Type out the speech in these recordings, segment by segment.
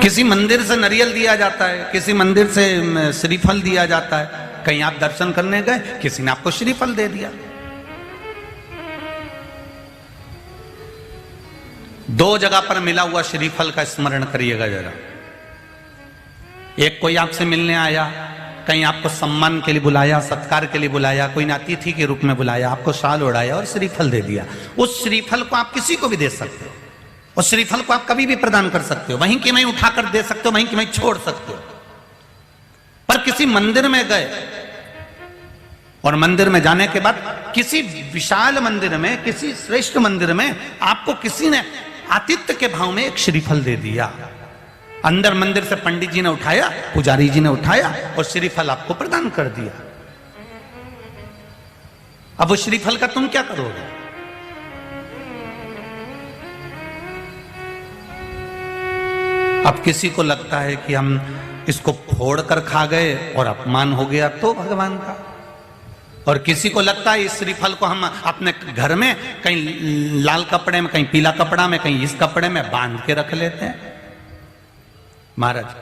किसी मंदिर से नारियल दिया जाता है, किसी मंदिर से श्रीफल दिया जाता है। कहीं आप दर्शन करने गए, किसी ने आपको श्रीफल दे दिया। दो जगह पर मिला हुआ श्रीफल का स्मरण करिएगा जरा। एक कोई आपसे मिलने आया, कहीं आपको सम्मान के लिए बुलाया, सत्कार के लिए बुलाया, कोई ने अतिथि के रूप में बुलाया, आपको शाल ओढ़ाया और श्रीफल दे दिया। उस श्रीफल को आप किसी को भी दे सकते हो, उस श्रीफल को आप कभी भी प्रदान कर सकते हो, वहीं कि वहीं उठाकर दे सकते हो, वहीं कि वहीं छोड़ सकते हो। पर किसी मंदिर में गए और मंदिर में जाने के बाद किसी विशाल मंदिर में, किसी श्रेष्ठ मंदिर में आपको किसी ने आतिथ्य के भाव में एक श्रीफल दे दिया। अंदर मंदिर से पंडित जी ने उठाया, पुजारी जी ने उठाया और श्रीफल आपको प्रदान कर दिया। अब उस श्रीफल का तुम क्या करोगे? अब किसी को लगता है कि हम इसको फोड़ कर खा गए और अपमान हो गया तो भगवान का, और किसी को लगता है इस श्रीफल को हम अपने घर में कहीं लाल कपड़े में, कहीं पीला कपड़ा में, कहीं इस कपड़े में बांध के रख लेते हैं। महाराज,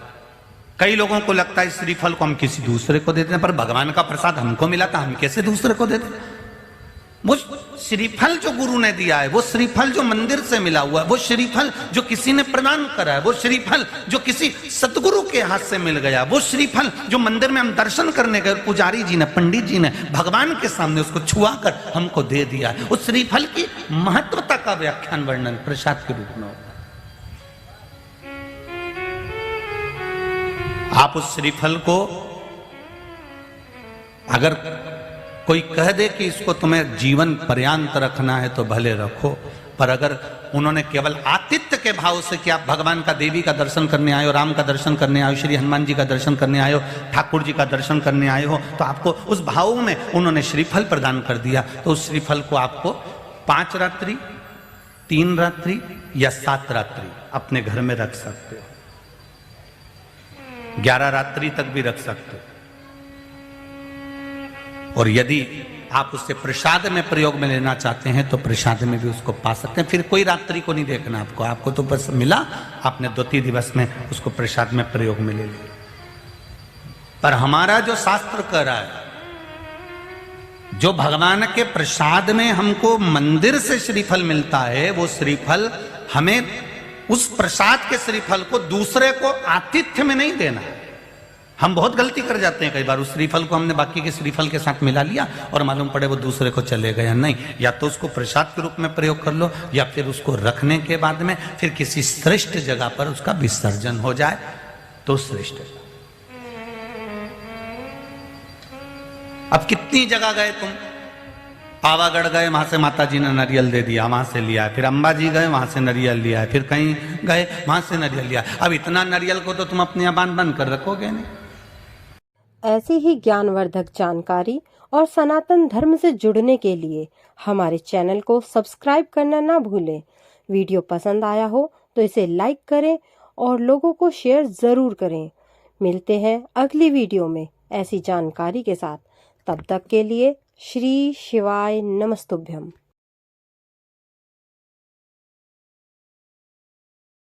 कई लोगों को लगता है इस श्रीफल को हम किसी दूसरे को देते हैं, पर भगवान का प्रसाद हमको मिला था, हम कैसे दूसरे को देते हैं? वो श्रीफल जो गुरु ने दिया है, वो श्रीफल जो मंदिर से मिला हुआ है, वो श्रीफल जो किसी ने प्रदान करा है, वो श्रीफल जो किसी सतगुरु के हाथ से मिल गया, वो श्रीफल जो मंदिर में हम दर्शन करने गए, पुजारी जी ने, पंडित जी ने भगवान के सामने उसको छुआ कर हमको दे दिया है। उस श्रीफल की महत्वता का व्याख्यान वर्णन प्रसाद के रूप में होता है। आप उस श्रीफल को अगर कोई कह दे कि इसको तुम्हें जीवन पर्यांत रखना है तो भले रखो, पर अगर उन्होंने केवल आतिथ्य के भाव से कि आप भगवान का, देवी का दर्शन करने आए हो, राम का दर्शन करने आए हो, श्री हनुमान जी का दर्शन करने आए हो, ठाकुर जी का दर्शन करने आए हो, तो आपको उस भाव में उन्होंने श्रीफल प्रदान कर दिया, तो उस श्रीफल को आपको 5 रात्रि, 3 रात्रि या 7 रात्रि अपने घर में रख सकते हो, 11 रात्रि तक भी रख सकते हो। और यदि आप उससे प्रसाद में प्रयोग में लेना चाहते हैं तो प्रसाद में भी उसको पा सकते हैं। फिर कोई रात्रि को नहीं देखना आपको तो बस मिला, आपने 2-3 दिवस में उसको प्रसाद में प्रयोग में ले लिया। पर हमारा जो शास्त्र कह रहा है, जो भगवान के प्रसाद में हमको मंदिर से श्रीफल मिलता है, वो श्रीफल हमें, उस प्रसाद के श्रीफल को दूसरे को आतिथ्य में नहीं देना। हम बहुत गलती कर जाते हैं कई बार, उस श्रीफल को हमने बाकी के श्रीफल के साथ मिला लिया और मालूम पड़े वो दूसरे को चले गया। नहीं, या तो उसको प्रसाद के रूप में प्रयोग कर लो, या फिर उसको रखने के बाद में फिर किसी श्रेष्ठ जगह पर उसका विसर्जन हो जाए तो श्रेष्ठ। अब कितनी जगह गए तुम? पावागढ़ गए, वहां से माता जी ने नारियल दे दिया, वहां से लिया, फिर अंबाजी गए, वहां से नारियल लिया, फिर कहीं गए, वहां से नारियल लिया। अब इतना नारियल को तो तुम अपने यहाँ बांध कर रखोगे नहीं। ऐसी ही ज्ञानवर्धक जानकारी और सनातन धर्म से जुड़ने के लिए हमारे चैनल को सब्सक्राइब करना ना भूलें। वीडियो पसंद आया हो तो इसे लाइक करें और लोगों को शेयर ज़रूर करें। मिलते हैं अगली वीडियो में ऐसी जानकारी के साथ। तब तक के लिए श्री शिवाय नमस्तुभ्यम।